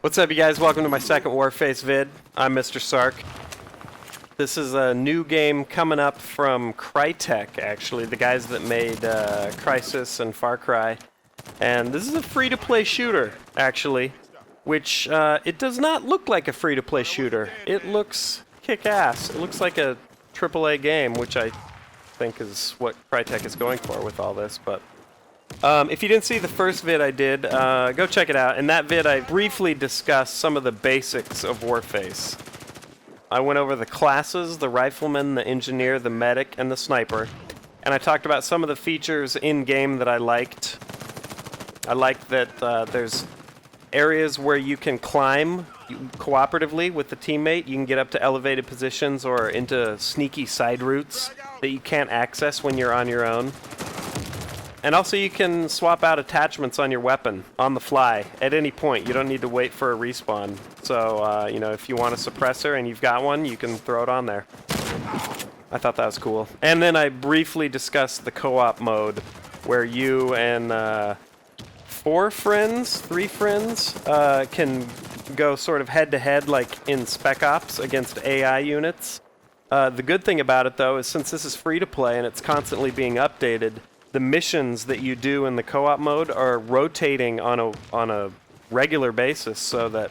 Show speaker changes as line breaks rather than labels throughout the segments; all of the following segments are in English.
What's up, you guys? Welcome to my second Warface vid. I'm Mr. Sark. This is a new game coming up from Crytek, actually, the guys that made Crysis and Far Cry. And this is a free-to-play shooter, actually, which it does not look like a free-to-play shooter. It looks kick-ass. It looks like a AAA game, which I think is what Crytek is going for with all this, but... if you didn't see the first vid I did, go check it out. In that vid, I briefly discussed some of the basics of Warface. I went over the classes, the rifleman, the engineer, the medic, and the sniper. And I talked about some of the features in-game that I liked. I liked that there's areas where you can climb cooperatively with the teammate. You can get up to elevated positions or into sneaky side routes that you can't access when you're on your own. And also you can swap out attachments on your weapon on the fly at any point. You don't need to wait for a respawn. So, you know, if you want a suppressor and you've got one, you can throw it on there. I thought that was cool. And then I briefly discussed the co-op mode where you and three friends, can go sort of head-to-head like in Spec Ops against AI units. The good thing about it, though, is since this is free-to-play and it's constantly being updated, the missions that you do in the co-op mode are rotating on a regular basis so that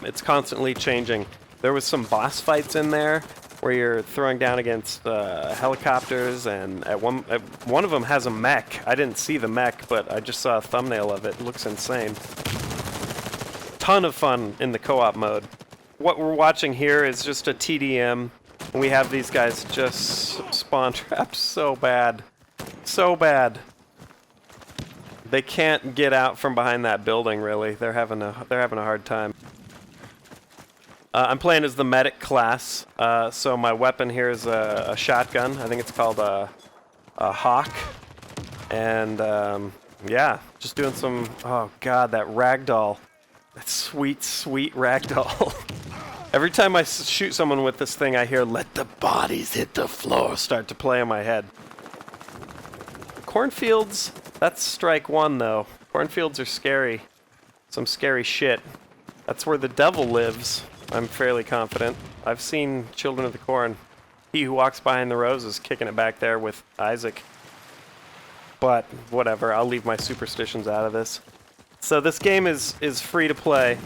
it's constantly changing. There was some boss fights in there where you're throwing down against helicopters, and one of them has a mech. I didn't see the mech, but I just saw a thumbnail of it. It looks insane. Ton of fun in the co-op mode. What we're watching here is just a TDM, and we have these guys just spawn trapped so bad. So bad. They can't get out from behind that building, really. They're having a hard time. I'm playing as the medic class, so my weapon here is a shotgun. I think it's called a Hawk. And yeah, just doing some... Oh god, that ragdoll. That sweet, sweet ragdoll. Every time I shoot someone with this thing, I hear "Let the bodies hit the floor" start to play in my head. Cornfields, that's strike one, though. Cornfields are scary. Some scary shit. That's where the devil lives, I'm fairly confident. I've seen Children of the Corn. He who walks behind the roses kicking it back there with Isaac. But, whatever, I'll leave my superstitions out of this. So this game is free to play.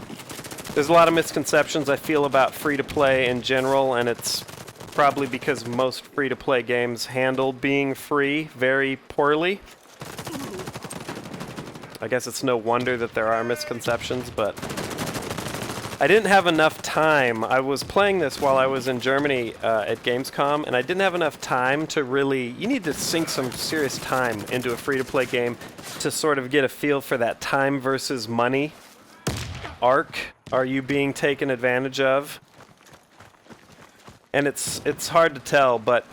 There's a lot of misconceptions I feel about free to play in general, and it's probably because most free-to-play games handle being free very poorly. I guess it's no wonder that there are misconceptions, but I didn't have enough time. I was playing this while I was in Germany at Gamescom, and I didn't have enough time to really... You need to sink some serious time into a free-to-play game to sort of get a feel for that time versus money arc. Are you being taken advantage of? And it's hard to tell, but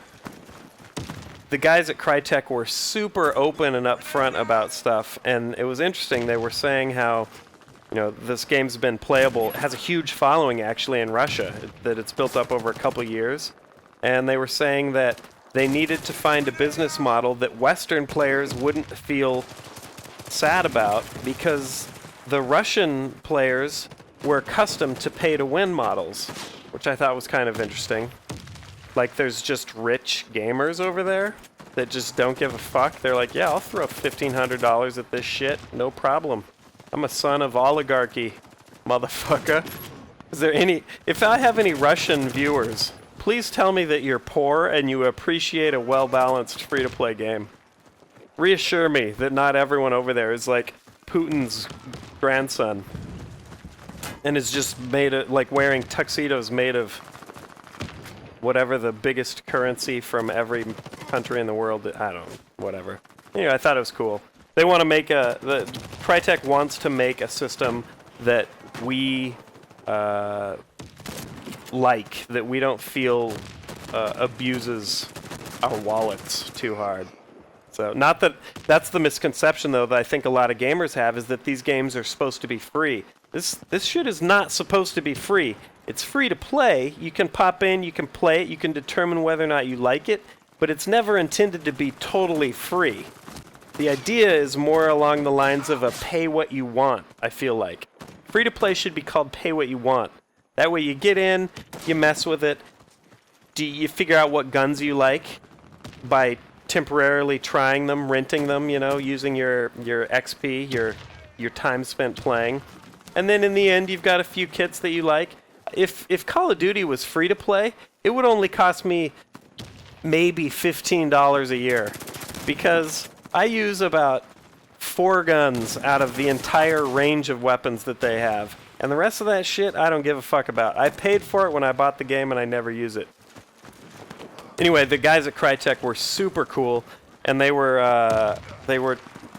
the guys at Crytek were super open and upfront about stuff, and it was interesting. They were saying how, you know, this game's been playable. It has a huge following, actually, in Russia, that it's built up over a couple years. And they were saying that they needed to find a business model that Western players wouldn't feel sad about, because the Russian players were accustomed to pay-to-win models, which I thought was kind of interesting. Like, there's just rich gamers over there that just don't give a fuck. They're like, yeah, I'll throw $1,500 at this shit, no problem. I'm a son of oligarchy, motherfucker. Is there any... If I have any Russian viewers, please tell me that you're poor and you appreciate a well-balanced free-to-play game. Reassure me that not everyone over there is like Putin's grandson and is just made of, like, wearing tuxedos made of whatever the biggest currency from every country in the world. I don't know, whatever. Anyway, I thought it was cool. They want to make the Crytek wants to make a system that we like, that we don't feel abuses our wallets too hard. So, not that that's the misconception, though, that I think a lot of gamers have, is that these games are supposed to be free. This shit is not supposed to be free. It's free to play. You can pop in, you can play it, you can determine whether or not you like it, but it's never intended to be totally free. The idea is more along the lines of a pay what you want, I feel like. Free-to-play should be called pay what you want. That way you get in, you mess with it, you figure out what guns you like by temporarily trying them, renting them, you know, using your XP, your time spent playing. And then in the end, you've got a few kits that you like. If Call of Duty was free to play, it would only cost me maybe $15 a year, because I use about 4 guns out of the entire range of weapons that they have. And the rest of that shit, I don't give a fuck about. I paid for it when I bought the game and I never use it. Anyway, the guys at Crytek were super cool, and they were,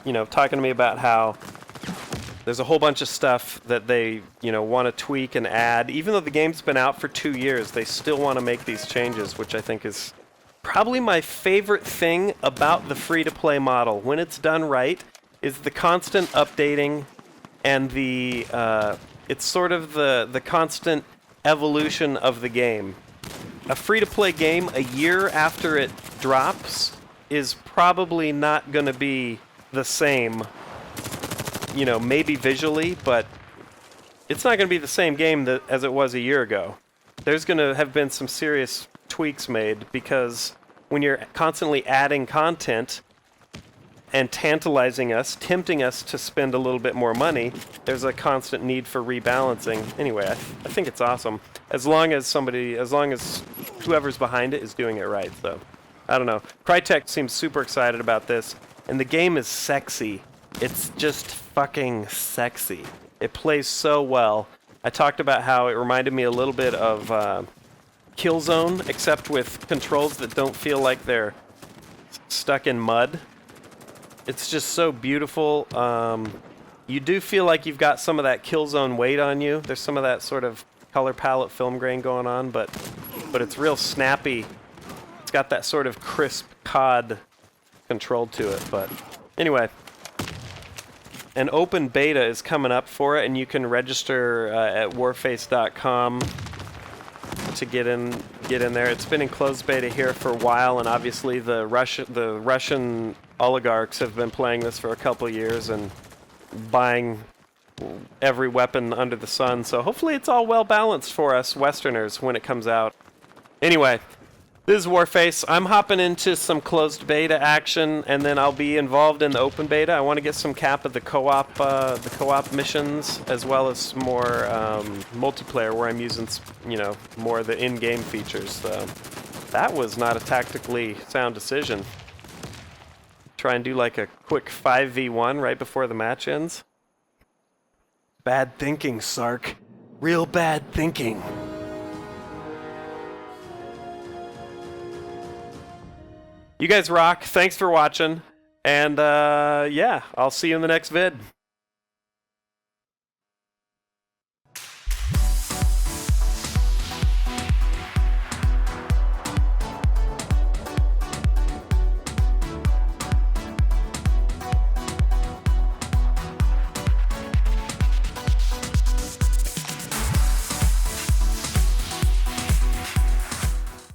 you know, talking to me about how there's a whole bunch of stuff that they, you know, want to tweak and add. Even though the game's been out for 2 years, they still want to make these changes, which I think is probably my favorite thing about the free-to-play model, when it's done right, is the constant updating and the, it's sort of the constant evolution of the game. A free-to-play game a year after it drops is probably not going to be the same, you know, maybe visually, but it's not going to be the same game as it was a year ago. There's going to have been some serious tweaks made, because when you're constantly adding content and tantalizing us, tempting us to spend a little bit more money, there's a constant need for rebalancing. Anyway, I think it's awesome. As long as whoever's behind it is doing it right, so. I don't know. Crytek seems super excited about this, and the game is sexy. It's just fucking sexy. It plays so well. I talked about how it reminded me a little bit of Killzone, except with controls that don't feel like they're stuck in mud. It's just so beautiful. You do feel like you've got some of that Killzone weight on you. There's some of that sort of color palette film grain going on, but it's real snappy. It's got that sort of crisp COD control to it. But anyway, an open beta is coming up for it, and you can register at warface.com to get in there. It's been in closed beta here for a while, and obviously the Russian oligarchs have been playing this for a couple of years and buying every weapon under the sun. So hopefully it's all well balanced for us Westerners when it comes out. Anyway, this is Warface. I'm hopping into some closed beta action, and then I'll be involved in the open beta. I want to get some cap of the co-op missions, as well as more multiplayer where I'm using, you know, more of the in-game features. So that was not a tactically sound decision. Try and do like a quick 5v1 right before the match ends. Bad thinking, Sark. Real bad thinking. You guys rock. Thanks for watching. And yeah, I'll see you in the next vid.